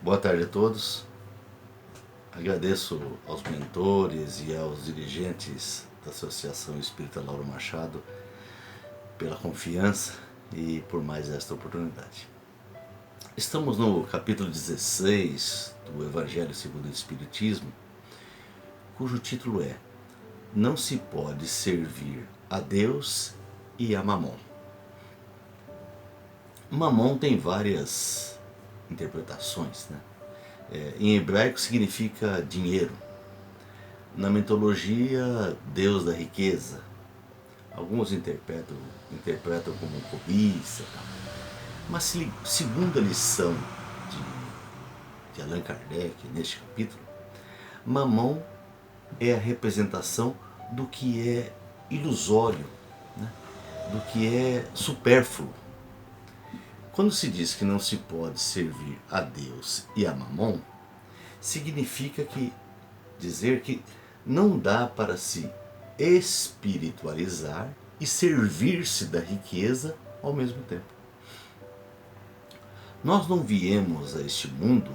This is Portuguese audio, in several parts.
Boa tarde a todos. Agradeço aos mentores e aos dirigentes da Associação Espírita Lauro Machado pela confiança e por mais esta oportunidade. Estamos no capítulo 16 do Evangelho segundo o Espiritismo, cujo título é Não se pode servir a Deus e a Mamon. Mamon tem várias interpretações, né? Em hebraico significa dinheiro. Na mitologia, deus da riqueza. Alguns interpretam como cobiça. Mas segundo a lição de Allan Kardec, neste capítulo, Mamon é a representação do que é ilusório, né? Do que é supérfluo. Quando se diz que não se pode servir a Deus e a Mamon, significa dizer que não dá para se espiritualizar e servir-se da riqueza ao mesmo tempo. Nós não viemos a este mundo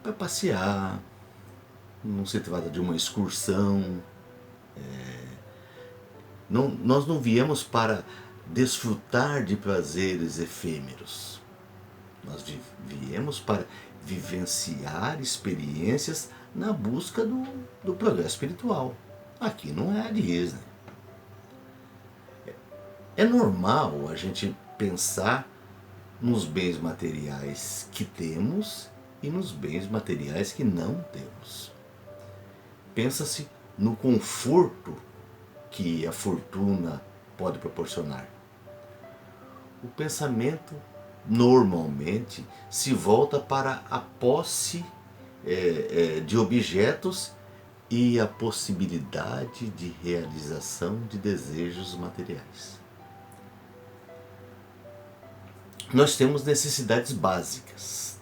para passear, não se trata de uma excursão, nós não viemos para desfrutar de prazeres efêmeros. Nós viemos para vivenciar experiências na busca do progresso espiritual. Aqui não é a Disney. É normal a gente pensar nos bens materiais que temos e nos bens materiais que não temos. Pensa-se no conforto que a fortuna pode proporcionar. O pensamento normalmente se volta para a posse de objetos e a possibilidade de realização de desejos materiais. Nós temos necessidades básicas,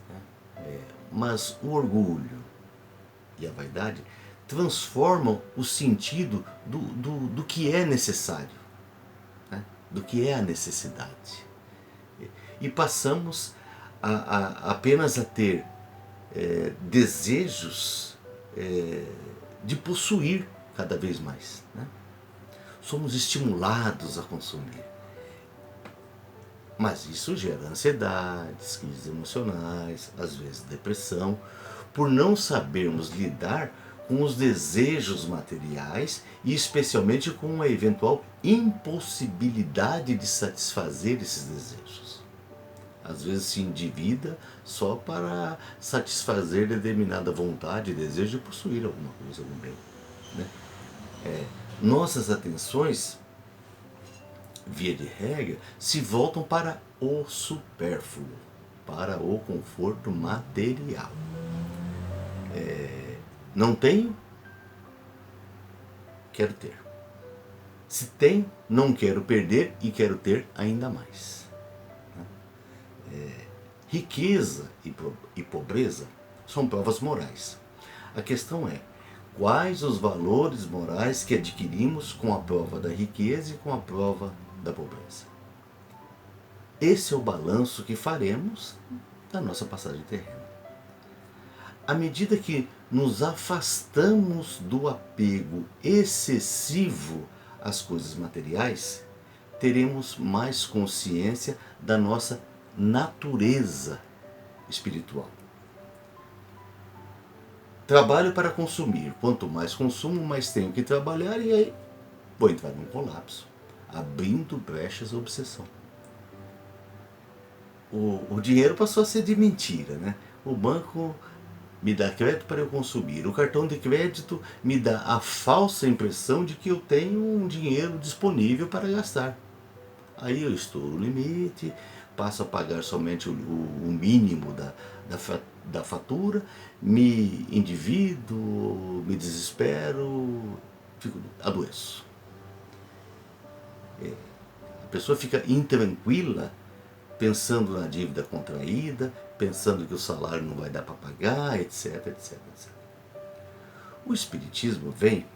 né? Mas o orgulho e a vaidade transformam o sentido do que é necessário, né? Do que é a necessidade. E passamos apenas a ter desejos de possuir cada vez mais, né? Somos estimulados a consumir. Mas isso gera ansiedades, crises emocionais, às vezes depressão, por não sabermos lidar com os desejos materiais e especialmente com a eventual impossibilidade de satisfazer esses desejos. Às vezes se endivida só para satisfazer determinada vontade e desejo de possuir alguma coisa, algum bem, né? Nossas atenções, via de regra, se voltam para o supérfluo, para o conforto material. Não tenho, quero ter. Se tenho, não quero perder e quero ter ainda mais. Riqueza e pobreza são provas morais. A questão é, quais os valores morais que adquirimos com a prova da riqueza e com a prova da pobreza? Esse é o balanço que faremos da nossa passagem terrena. À medida que nos afastamos do apego excessivo às coisas materiais, teremos mais consciência da nossa natureza espiritual. Trabalho para consumir. Quanto mais consumo, mais tenho que trabalhar e aí vou entrar num colapso, abrindo brechas à obsessão. O dinheiro passou a ser de mentira, né? O banco me dá crédito para eu consumir. O cartão de crédito me dá a falsa impressão de que eu tenho um dinheiro disponível para gastar. Aí eu estouro o limite, passo a pagar somente o mínimo da fatura, me endivido, me desespero, adoeço. A pessoa fica intranquila, pensando na dívida contraída, pensando que o salário não vai dar para pagar, etc, etc, etc. O Espiritismo vem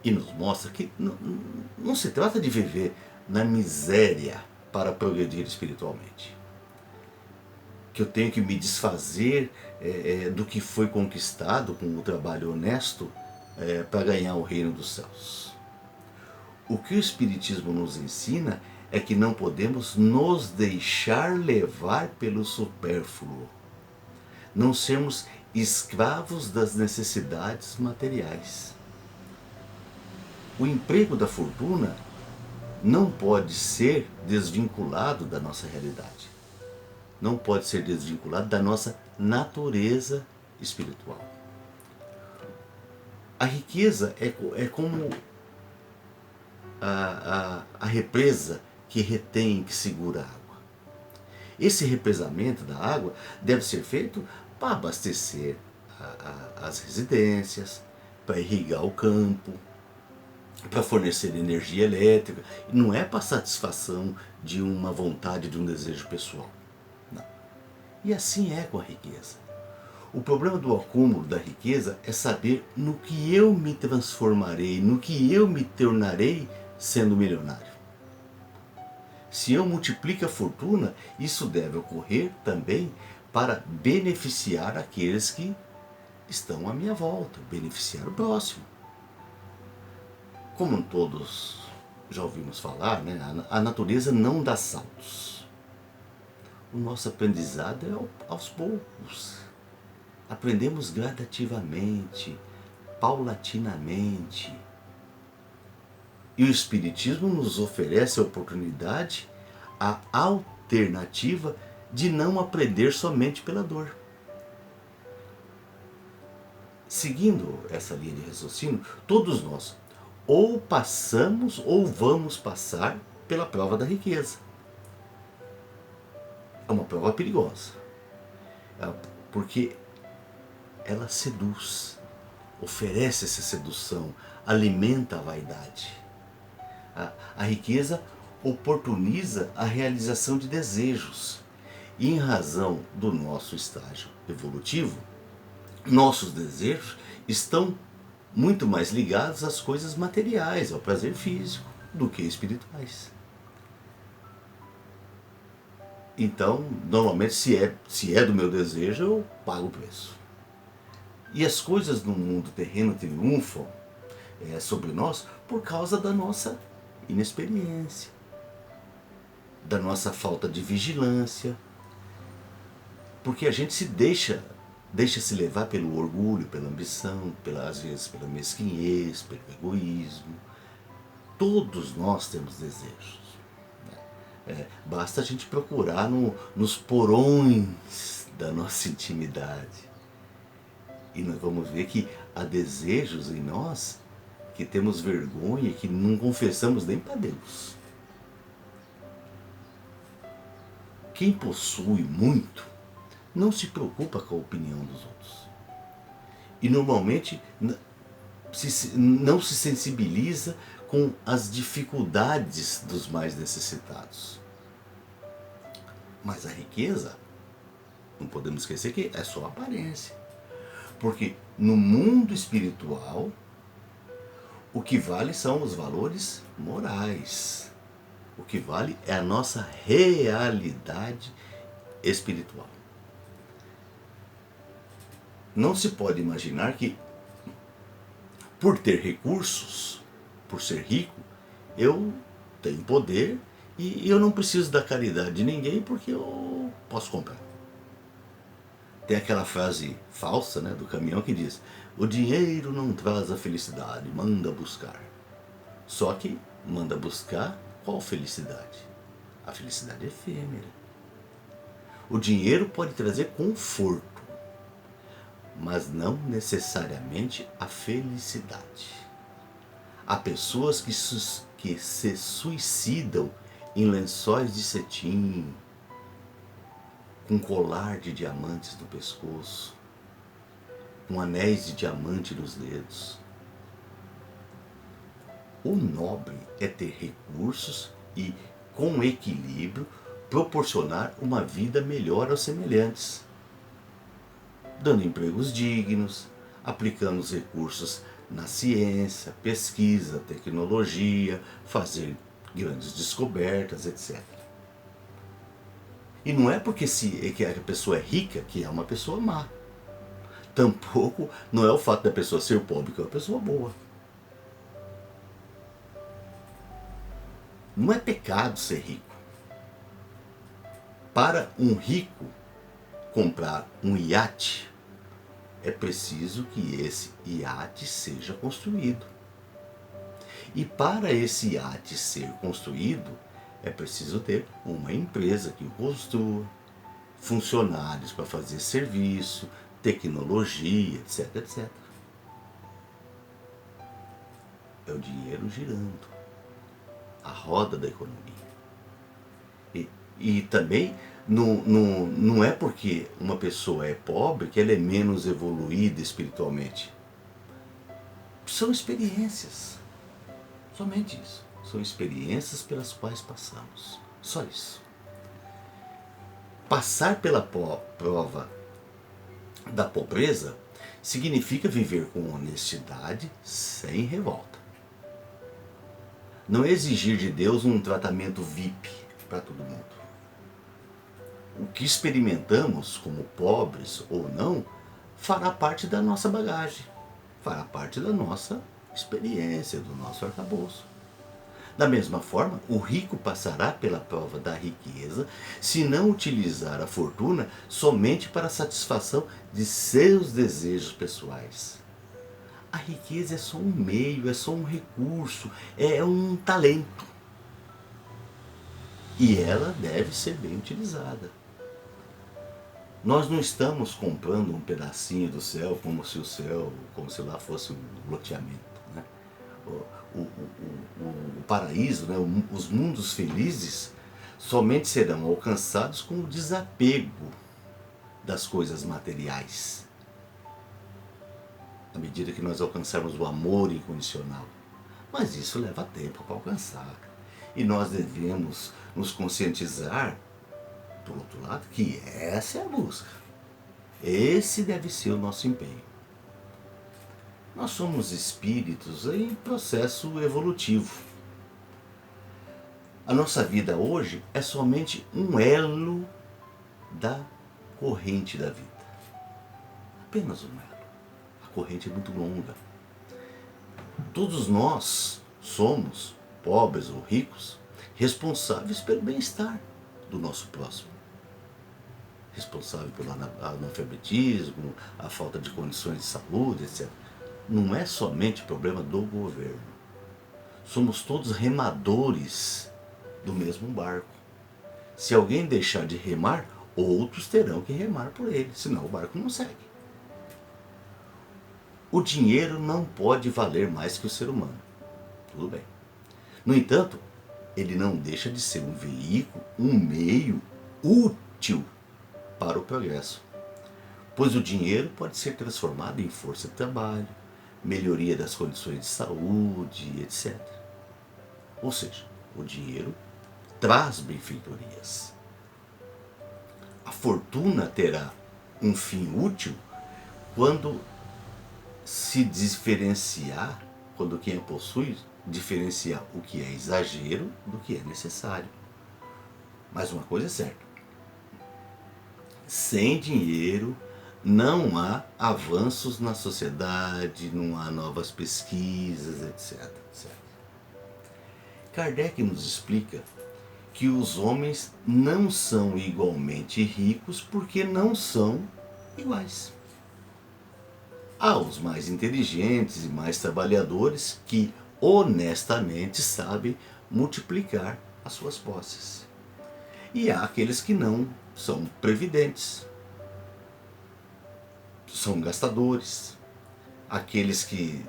e nos mostra que não se trata de viver na miséria para progredir espiritualmente. que eu tenho que me desfazer do que foi conquistado com o trabalho honesto para ganhar o reino dos céus. O que o Espiritismo nos ensina é que não podemos nos deixar levar pelo supérfluo, não sermos escravos das necessidades materiais. O emprego da fortuna não pode ser desvinculado da nossa realidade, não pode ser desvinculado da nossa natureza espiritual. A riqueza é como a represa que retém, que segura a água. Esse represamento da água deve ser feito para abastecer as residências, para irrigar o campo, para fornecer energia elétrica. Não é para satisfação de uma vontade, de um desejo pessoal. Não. E assim é com a riqueza. O problema do acúmulo da riqueza é saber no que eu me transformarei, no que eu me tornarei sendo milionário. Se eu multiplico a fortuna, isso deve ocorrer também para beneficiar aqueles que estão à minha volta, beneficiar o próximo. Como todos já ouvimos falar, né, a natureza não dá saltos. O nosso aprendizado é aos poucos. Aprendemos gradativamente, paulatinamente. E o Espiritismo nos oferece a oportunidade, a alternativa de não aprender somente pela dor. Seguindo essa linha de raciocínio, todos nós ou passamos ou vamos passar pela prova da riqueza. É uma prova perigosa, porque ela seduz, oferece essa sedução, alimenta a vaidade. A riqueza oportuniza a realização de desejos. E em razão do nosso estágio evolutivo, nossos desejos estão muito mais ligados às coisas materiais, ao prazer físico, do que espirituais. Então, normalmente, se é do meu desejo, eu pago o preço. E as coisas no mundo terreno triunfam sobre nós por causa da nossa inexperiência, da nossa falta de vigilância, porque a gente se deixa se levar pelo orgulho, pela ambição, às vezes pela mesquinhez, pelo egoísmo. Todos nós temos desejos. Basta a gente procurar nos porões da nossa intimidade. E nós vamos ver que há desejos em nós que temos vergonha, que não confessamos nem para Deus. Quem possui muito não se preocupa com a opinião dos outros. E normalmente não se sensibiliza com as dificuldades dos mais necessitados. Mas a riqueza, não podemos esquecer que é só aparência. Porque no mundo espiritual, o que vale são os valores morais. O que vale é a nossa realidade espiritual. Não se pode imaginar que, por ter recursos, por ser rico, eu tenho poder e eu não preciso da caridade de ninguém porque eu posso comprar. Tem aquela frase falsa, né, do caminhão que diz: o dinheiro não traz a felicidade, manda buscar. Só que manda buscar qual felicidade? A felicidade é efêmera. O dinheiro pode trazer conforto, mas não necessariamente a felicidade. Há pessoas que se suicidam em lençóis de cetim, com colar de diamantes no pescoço, com anéis de diamante nos dedos. O nobre é ter recursos e, com equilíbrio, proporcionar uma vida melhor aos semelhantes, dando empregos dignos, aplicando os recursos na ciência, pesquisa, tecnologia, fazer grandes descobertas, etc. E não é porque que a pessoa é rica que é uma pessoa má. Tampouco não é o fato da pessoa ser pobre que é uma pessoa boa. Não é pecado ser rico. Para um rico comprar um iate, é preciso que esse iate seja construído. E para esse iate ser construído, é preciso ter uma empresa que o construa, funcionários para fazer serviço, tecnologia, etc, etc. É o dinheiro girando, a roda da economia. E também não é porque uma pessoa é pobre que ela é menos evoluída espiritualmente. São experiências. Somente isso. São experiências pelas quais passamos. Só isso. Passar pela prova da pobreza significa viver com honestidade, sem revolta. Não é exigir de Deus um tratamento VIP para todo mundo. O que experimentamos, como pobres ou não, fará parte da nossa bagagem, fará parte da nossa experiência, do nosso arcabouço. Da mesma forma, o rico passará pela prova da riqueza se não utilizar a fortuna somente para a satisfação de seus desejos pessoais. A riqueza é só um meio, é só um recurso, é um talento. E ela deve ser bem utilizada. Nós não estamos comprando um pedacinho do céu como se lá fosse um loteamento. Né? O paraíso, né? Os mundos felizes somente serão alcançados com o desapego das coisas materiais. À medida que nós alcançarmos o amor incondicional. Mas isso leva tempo para alcançar. E nós devemos nos conscientizar, por outro lado, que essa é a busca. Esse deve ser o nosso empenho. Nós somos espíritos em processo evolutivo. A nossa vida hoje é somente um elo da corrente da vida. Apenas um elo. A corrente é muito longa. Todos nós somos, pobres ou ricos, responsáveis pelo bem-estar do nosso próximo. Responsável pelo analfabetismo, a falta de condições de saúde, etc. Não é somente problema do governo. Somos todos remadores do mesmo barco. Se alguém deixar de remar, outros terão que remar por ele, senão o barco não segue. O dinheiro não pode valer mais que o ser humano. Tudo bem. No entanto, ele não deixa de ser um veículo, um meio útil para o progresso. Pois o dinheiro pode ser transformado em força de trabalho, melhoria das condições de saúde, etc. Ou seja, o dinheiro traz benfeitorias. A fortuna terá um fim útil quando se diferenciar, quando quem a possui diferenciar o que é exagero do que é necessário. Mas uma coisa é certa: sem dinheiro não há avanços na sociedade, não há novas pesquisas, etc, etc. Kardec nos explica que os homens não são igualmente ricos porque não são iguais. Há os mais inteligentes e mais trabalhadores que honestamente sabem multiplicar as suas posses. E há aqueles que não são previdentes, são gastadores, aqueles que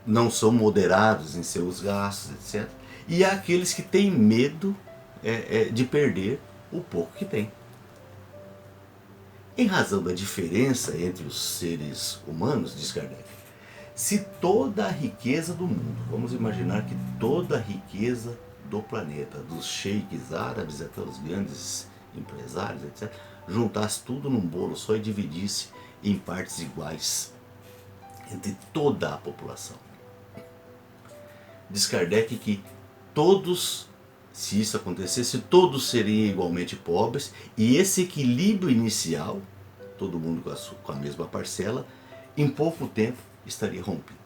não são moderados em seus gastos, etc. E há aqueles que têm medo de perder o pouco que têm. Em razão da diferença entre os seres humanos, diz Kardec, se toda a riqueza do mundo, vamos imaginar que toda a riqueza do planeta, dos sheiks árabes até os grandes empresários, etc., juntasse tudo num bolo só e dividisse em partes iguais entre toda a população. Diz Kardec que todos Se isso acontecesse, todos seriam igualmente pobres e esse equilíbrio inicial, todo mundo com a mesma parcela, em pouco tempo estaria rompido.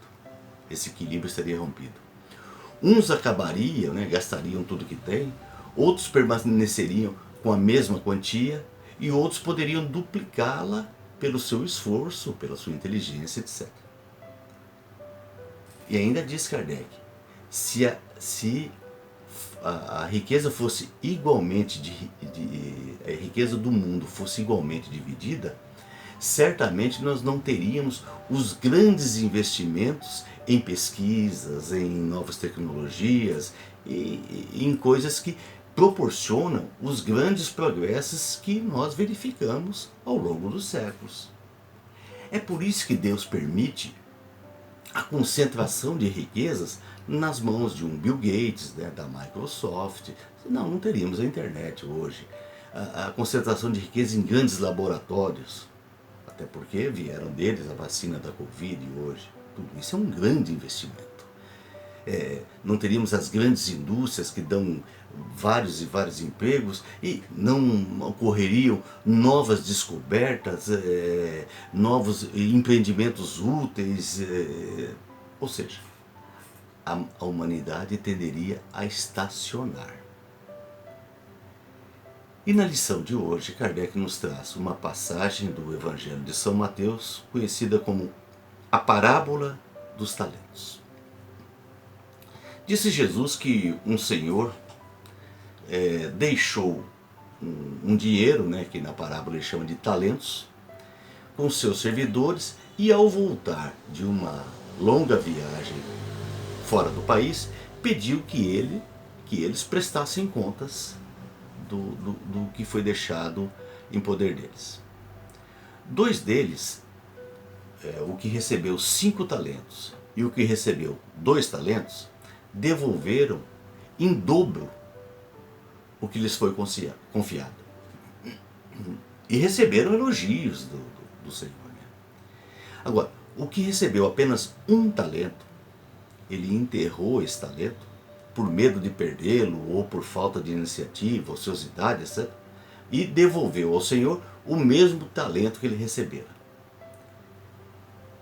Esse equilíbrio estaria rompido. Uns acabariam, né, gastariam tudo que têm, outros permaneceriam com a mesma quantia e outros poderiam duplicá-la pelo seu esforço, pela sua inteligência, etc. E ainda diz Kardec, se a riqueza fosse igualmente a riqueza do mundo fosse igualmente dividida, certamente nós não teríamos os grandes investimentos em pesquisas, em novas tecnologias e em coisas que proporcionam os grandes progressos que nós verificamos ao longo dos séculos. É por isso que Deus permite a concentração de riquezas nas mãos de um Bill Gates, né, da Microsoft. Não teríamos a internet hoje. A concentração de riqueza em grandes laboratórios, até porque vieram deles a vacina da Covid hoje. Tudo isso é um grande investimento. Não teríamos as grandes indústrias que dão vários e vários empregos e não ocorreriam novas descobertas, novos empreendimentos úteis, ou seja, a humanidade tenderia a estacionar. E na lição de hoje, Kardec nos traz uma passagem do Evangelho de São Mateus, conhecida como a parábola dos talentos. Disse Jesus que um senhor deixou um dinheiro, né, que na parábola ele chama de talentos, com seus servidores, e ao voltar de uma longa viagem fora do país, pediu que eles prestassem contas do que foi deixado em poder deles. Dois deles, o que recebeu 5 talentos e o que recebeu 2 talentos, devolveram em dobro o que lhes foi confiado. E receberam elogios do Senhor. Né? Agora, o que recebeu apenas 1 talento, ele enterrou esse talento por medo de perdê-lo ou por falta de iniciativa, ociosidade, etc. E devolveu ao Senhor o mesmo talento que ele recebera.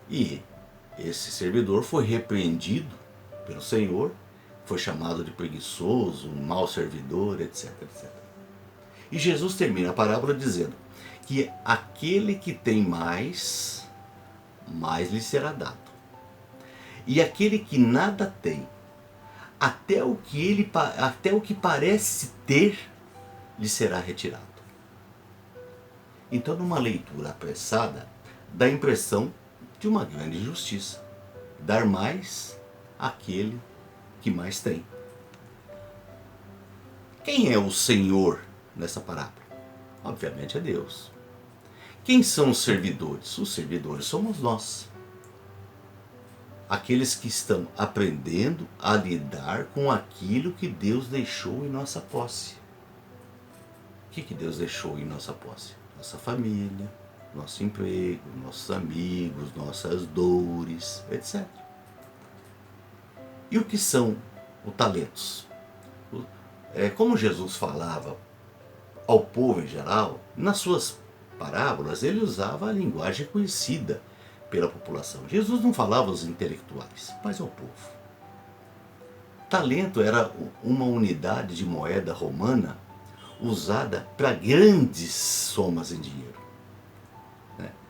E esse servidor foi repreendido pelo Senhor, foi chamado de preguiçoso, um mau servidor, etc, etc. E Jesus termina a parábola dizendo que aquele que tem mais lhe será dado. E aquele que nada tem, até o que parece ter, lhe será retirado. Então, numa leitura apressada, dá a impressão de uma grande injustiça. Dar mais àquele que mais tem. Quem é o Senhor nessa parábola? Obviamente é Deus. Quem são os servidores? Os servidores somos nós. Aqueles que estão aprendendo a lidar com aquilo que Deus deixou em nossa posse. O que Deus deixou em nossa posse? Nossa família, nosso emprego, nossos amigos, nossas dores, etc. E o que são os talentos? Como Jesus falava ao povo em geral, nas suas parábolas ele usava a linguagem conhecida pela população. Jesus não falava aos intelectuais, mas ao povo. Talento era uma unidade de moeda romana usada para grandes somas em dinheiro.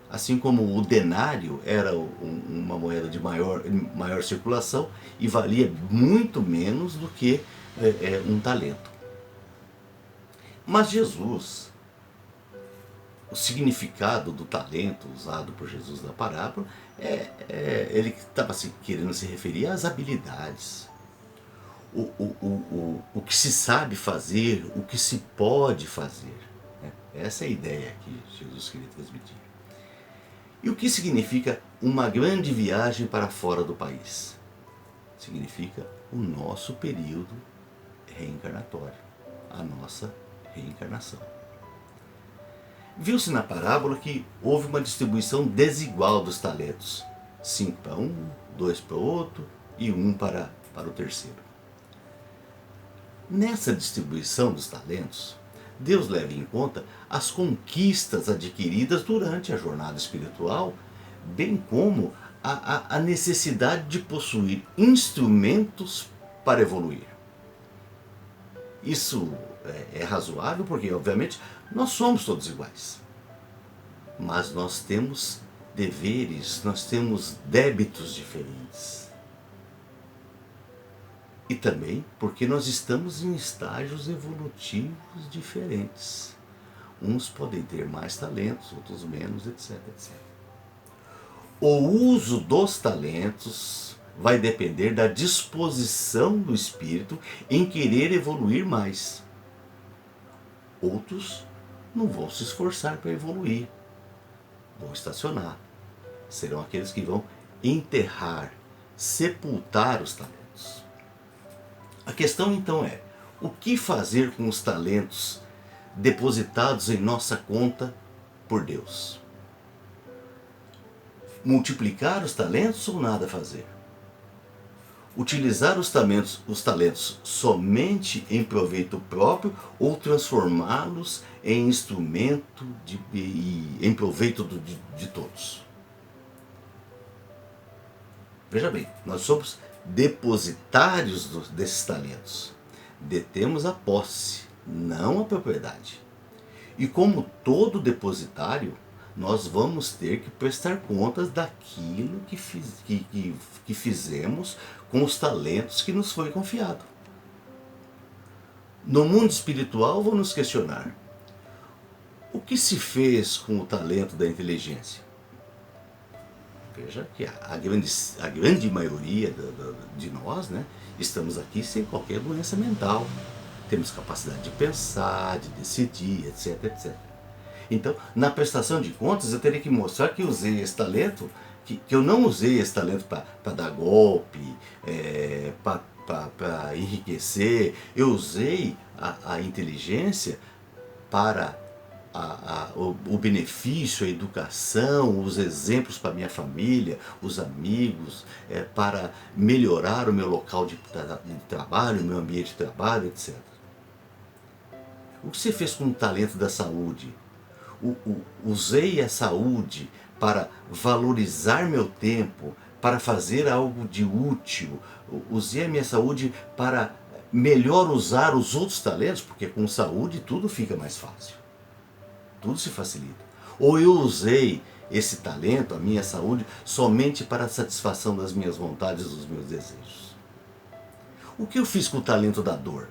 Assim como o denário era uma moeda de maior circulação e valia muito menos do que um talento. Mas Jesus, o significado do talento usado por Jesus na parábola, ele estava querendo se referir às habilidades. O que se sabe fazer, o que se pode fazer. Né? Essa é a ideia que Jesus queria transmitir. E o que significa uma grande viagem para fora do país? Significa o nosso período reencarnatório, a nossa reencarnação. Viu-se na parábola que houve uma distribuição desigual dos talentos. 5 para um, 2 para o outro e 1 para o terceiro. Nessa distribuição dos talentos, Deus leva em conta as conquistas adquiridas durante a jornada espiritual, bem como a necessidade de possuir instrumentos para evoluir. Isso é razoável porque, obviamente, nós somos todos iguais. Mas nós temos deveres, nós temos débitos diferentes. E também porque nós estamos em estágios evolutivos diferentes. Uns podem ter mais talentos, outros menos, etc, etc. O uso dos talentos vai depender da disposição do espírito em querer evoluir mais. Outros não vão se esforçar para evoluir, vão estacionar. Serão aqueles que vão enterrar, sepultar os talentos. A questão então é, o que fazer com os talentos depositados em nossa conta por Deus? Multiplicar os talentos ou nada fazer? Utilizar os talentos somente em proveito próprio ou transformá-los em instrumento em proveito de todos? Veja bem, nós somos depositários desses talentos. Detemos a posse, não a propriedade. E como todo depositário, nós vamos ter que prestar contas daquilo que fizemos com os talentos que nos foi confiado. No mundo espiritual, vamos nos questionar: o que se fez com o talento da inteligência? Veja que a grande maioria de nós, né, estamos aqui sem qualquer doença mental. Temos capacidade de pensar, de decidir, etc, etc. Então, na prestação de contas, eu teria que mostrar que usei esse talento, que eu não usei esse talento para dar golpe, para enriquecer. Eu usei a inteligência para o benefício, a educação, os exemplos para minha família, os amigos, para melhorar o meu local de trabalho, o meu ambiente de trabalho, etc. O que você fez com o talento da saúde? Usei a saúde para valorizar meu tempo, para fazer algo de útil. Usei a minha saúde para melhor usar os outros talentos, porque com saúde tudo fica mais fácil. Tudo se facilita. Ou eu usei esse talento, a minha saúde, somente para a satisfação das minhas vontades, dos meus desejos. O que eu fiz com o talento da dor?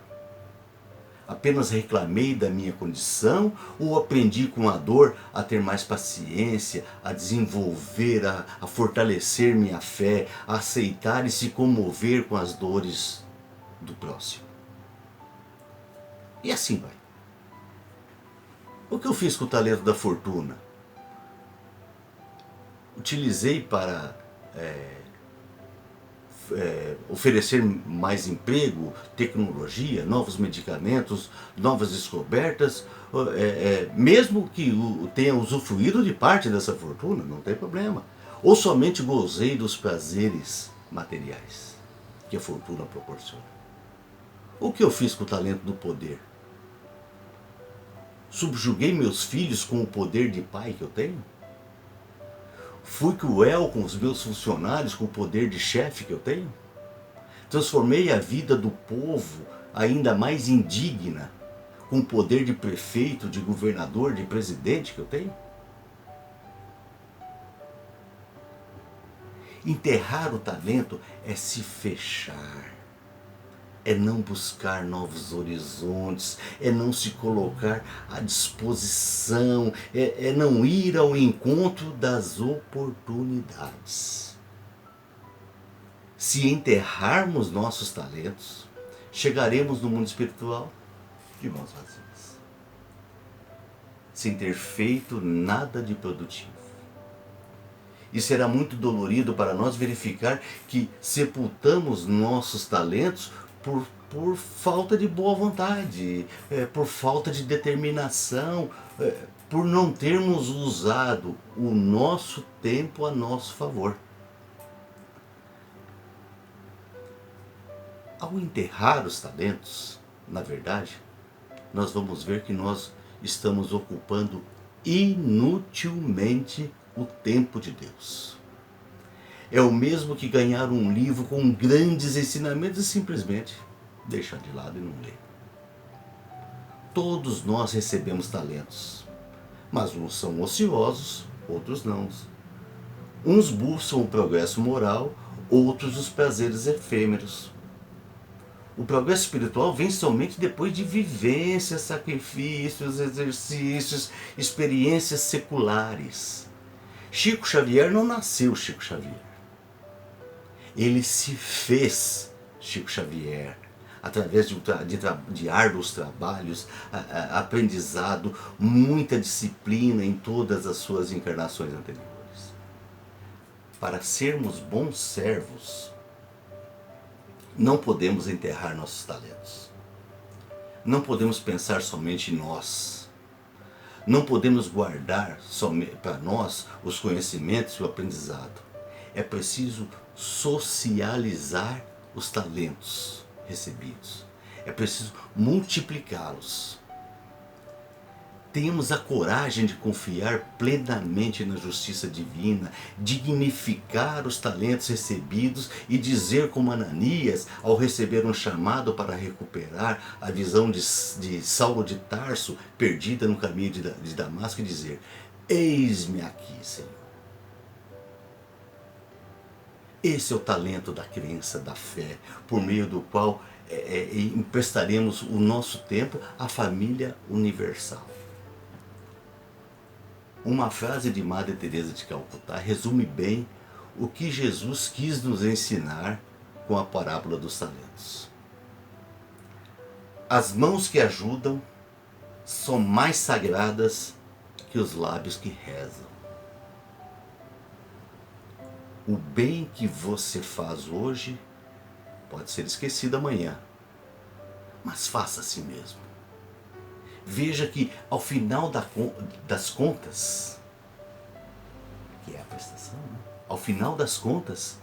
Apenas reclamei da minha condição ou aprendi com a dor a ter mais paciência, a desenvolver, a fortalecer minha fé, a aceitar e se comover com as dores do próximo? E assim vai. O que eu fiz com o talento da fortuna? Utilizei para oferecer mais emprego, tecnologia, novos medicamentos, novas descobertas, mesmo que tenha usufruído de parte dessa fortuna, não tem problema. Ou somente gozei dos prazeres materiais que a fortuna proporciona. O que eu fiz com o talento do poder? Subjuguei meus filhos com o poder de pai que eu tenho? Fui cruel com os meus funcionários com o poder de chefe que eu tenho? Transformei a vida do povo ainda mais indigna com o poder de prefeito, de governador, de presidente que eu tenho? Enterrar o talento é se fechar, é não buscar novos horizontes, é não se colocar à disposição, é não ir ao encontro das oportunidades. Se enterrarmos nossos talentos, chegaremos no mundo espiritual de mãos vazias, sem ter feito nada de produtivo. E será muito dolorido para nós verificar que sepultamos nossos talentos por falta de boa vontade, por falta de determinação, por não termos usado o nosso tempo a nosso favor. Ao enterrar os talentos, na verdade, nós vamos ver que nós estamos ocupando inutilmente o tempo de Deus. É o mesmo que ganhar um livro com grandes ensinamentos e simplesmente deixar de lado e não ler. Todos nós recebemos talentos, mas uns são ociosos, outros não. Uns buscam o progresso moral, outros os prazeres efêmeros. O progresso espiritual vem somente depois de vivências, sacrifícios, exercícios, experiências seculares. Chico Xavier não nasceu Chico Xavier. Ele se fez Chico Xavier através de árduos trabalhos, aprendizado, muita disciplina em todas as suas encarnações anteriores. Para sermos bons servos, não podemos enterrar nossos talentos. Não podemos pensar somente em nós. Não podemos guardar somente para nós os conhecimentos e o aprendizado. É preciso socializar os talentos recebidos. É preciso multiplicá-los. Tenhamos a coragem de confiar plenamente na justiça divina, dignificar os talentos recebidos e dizer como Ananias, ao receber um chamado para recuperar a visão de Saulo de Tarso, perdida no caminho de Damasco, e dizer: eis-me aqui, Senhor. Esse é o talento da crença, da fé, por meio do qual emprestaremos o nosso tempo à família universal. Uma frase de Madre Teresa de Calcutá resume bem o que Jesus quis nos ensinar com a parábola dos talentos. As mãos que ajudam são mais sagradas que os lábios que rezam. O bem que você faz hoje pode ser esquecido amanhã, mas faça a si mesmo. Veja que ao final das contas, que é a prestação, né? Ao final das contas,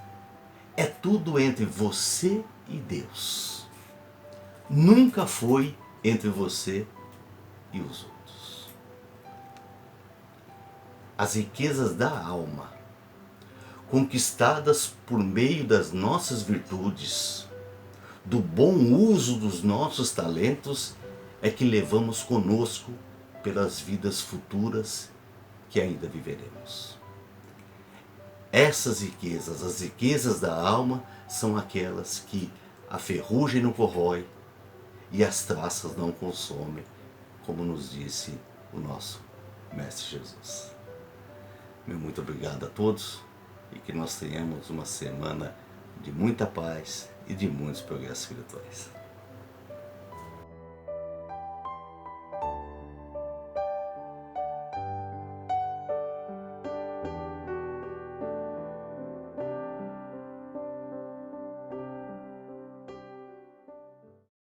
é tudo entre você e Deus. Nunca foi entre você e os outros. As riquezas da alma, conquistadas por meio das nossas virtudes, do bom uso dos nossos talentos, é que levamos conosco pelas vidas futuras que ainda viveremos. Essas riquezas, as riquezas da alma, são aquelas que a ferrugem não corrói e as traças não consomem, como nos disse o nosso Mestre Jesus. Meu muito obrigado a todos e que nós tenhamos uma semana de muita paz e de muitos progressos espirituais.